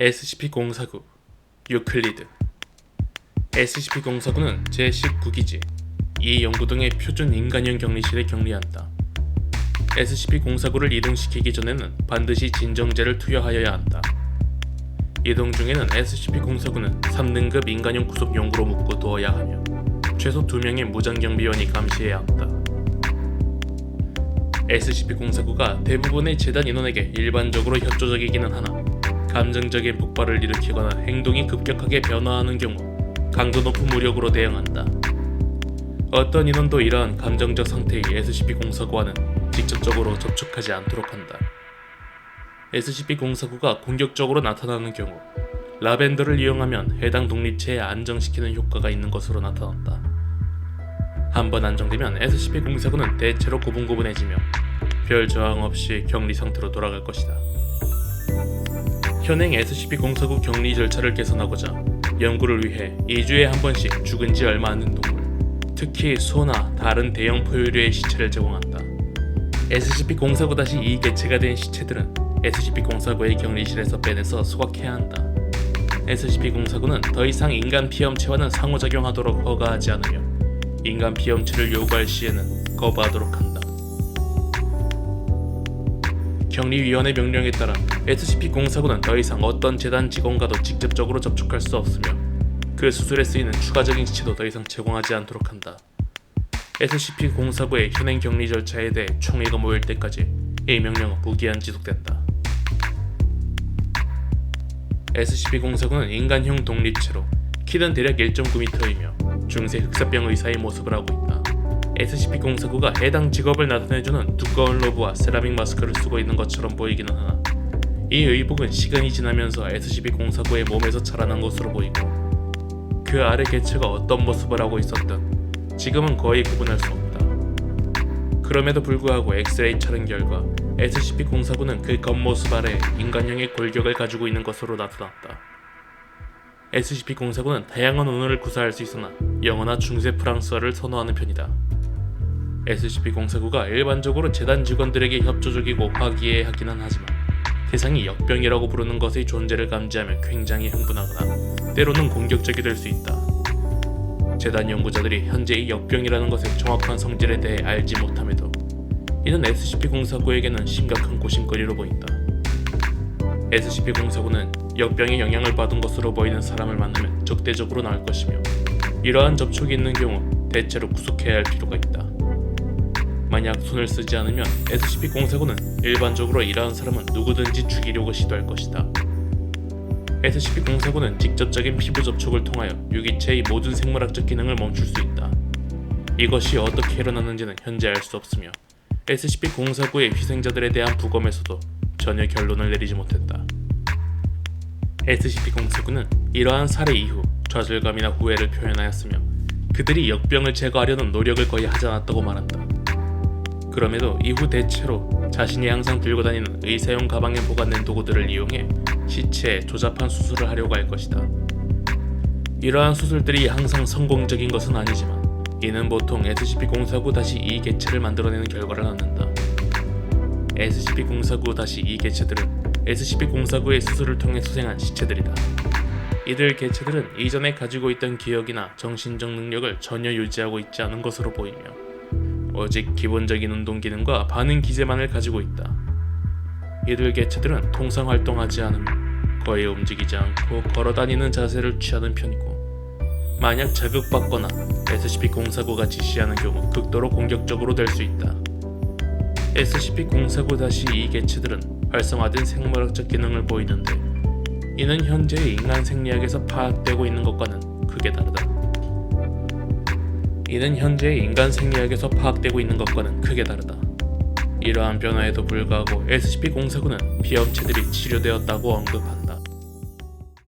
SCP-049 유클리드. SCP-049는 제19기지 이 연구 등의 표준 인간형 격리실에 격리한다. SCP-049를 이동시키기 전에는 반드시 진정제를 투여하여야 한다. 이동 중에는 SCP-049는 3등급 인간형 구속 용구로 묶어 두어야 하며 최소 2명의 무장경비원이 감시해야 한다. SCP-049가 대부분의 재단 인원에게 일반적으로 협조적이기는 하나 감정적인 폭발을 일으키거나 행동이 급격하게 변화하는 경우 강도 높은 무력으로 대응한다. 어떤 인원도 이러한 감정적 상태의 SCP-049와는 직접적으로 접촉하지 않도록 한다. SCP-049가 공격적으로 나타나는 경우 라벤더를 이용하면 해당 독립체에 안정시키는 효과가 있는 것으로 나타났다. 한번 안정되면 SCP-049는 대체로 고분고분해지며 별 저항 없이 격리 상태로 돌아갈 것이다. 현행 SCP-049 격리 절차를 개선하고자 연구를 위해 2주에 한 번씩 죽은 지 얼마 안 된 동물, 특히 소나 다른 대형 포유류의 시체를 제공한다. SCP-049-2 개체가 된 시체들은 SCP-049의 격리실에서 빼내서 소각해야 한다. SCP-049는 더 이상 인간 피험체와는 상호작용하도록 허가하지 않으며 인간 피험체를 요구할 시에는 거부하도록 한다. 격리위원회 명령에 따라 SCP-049는 더 이상 어떤 재단 직원과도 직접적으로 접촉할 수 없으며 그 수술에 쓰이는 추가적인 시체도 더 이상 제공하지 않도록 한다. SCP-049의 현행 격리 절차에 대해 총회가 모일 때까지 이 명령은 무기한 지속된다. SCP-049는 인간형 독립체로 키는 대략 1.9m이며 중세 흑사병 의사의 모습을 하고 있다. SCP-049가 해당 직업을 나타내주는 두꺼운 로브와 세라믹 마스크를 쓰고 있는 것처럼 보이기는 하나 이 의복은 시간이 지나면서 SCP-049의 몸에서 자라난 것으로 보이고 그 아래 개체가 어떤 모습을 하고 있었든 지금은 거의 구분할 수 없다. 그럼에도 불구하고 엑스레이 촬영 결과 SCP-049는 그 겉모습 아래 인간형의 골격을 가지고 있는 것으로 나타났다. SCP-049는 다양한 언어를 구사할 수 있으나 영어나 중세 프랑스어를 선호하는 편이다. SCP-049가 일반적으로 재단 직원들에게 협조적이고 화기애애하기는 하지만 대상이 역병이라고 부르는 것의 존재를 감지하면 굉장히 흥분하거나 때로는 공격적이 될 수 있다. 재단 연구자들이 현재 이 역병이라는 것의 정확한 성질에 대해 알지 못함에도 이는 SCP-049에게는 심각한 고심거리로 보인다. SCP-049는 역병의 영향을 받은 것으로 보이는 사람을 만나면 적대적으로 나올 것이며 이러한 접촉이 있는 경우 대체로 구속해야 할 필요가 있다. 만약 손을 쓰지 않으면 SCP-049는 일반적으로 이러한 사람은 누구든지 죽이려고 시도할 것이다. SCP-049는 직접적인 피부 접촉을 통하여 유기체의 모든 생물학적 기능을 멈출 수 있다. 이것이 어떻게 일어나는지는 현재 알 수 없으며 SCP-049의 희생자들에 대한 부검에서도 전혀 결론을 내리지 못했다. SCP-049는 이러한 살해 이후 좌절감이나 후회를 표현하였으며 그들이 역병을 제거하려는 노력을 거의 하지 않았다고 말한다. 그럼에도 이후 대체로 자신이 항상 들고 다니는 의사용 가방에 보관된 도구들을 이용해 시체에 조잡한 수술을 하려고 할 것이다. 이러한 수술들이 항상 성공적인 것은 아니지만 이는 보통 SCP-049-2 개체를 만들어내는 결과를 낳는다. SCP-049-2 개체들은 SCP-049의 수술을 통해 수생한 시체들이다. 이들 개체들은 이전에 가지고 있던 기억이나 정신적 능력을 전혀 유지하고 있지 않은 것으로 보이며 오직 기본적인 운동 기능과 반응 기제만을 가지고 있다. 이들 개체들은 통상 활동하지 않으며 거의 움직이지 않고 걸어다니는 자세를 취하는 편이고 만약 자극받거나 SCP-049가 지시하는 경우 극도로 공격적으로 될 수 있다. SCP-049-2 개체들은 활성화된 생물학적 기능을 보이는데 이는 현재의 인간 생리학에서 파악되고 있는 것과는 크게 다르다. 이러한 변화에도 불구하고 SCP-049는 피험체들이 치료되었다고 언급한다.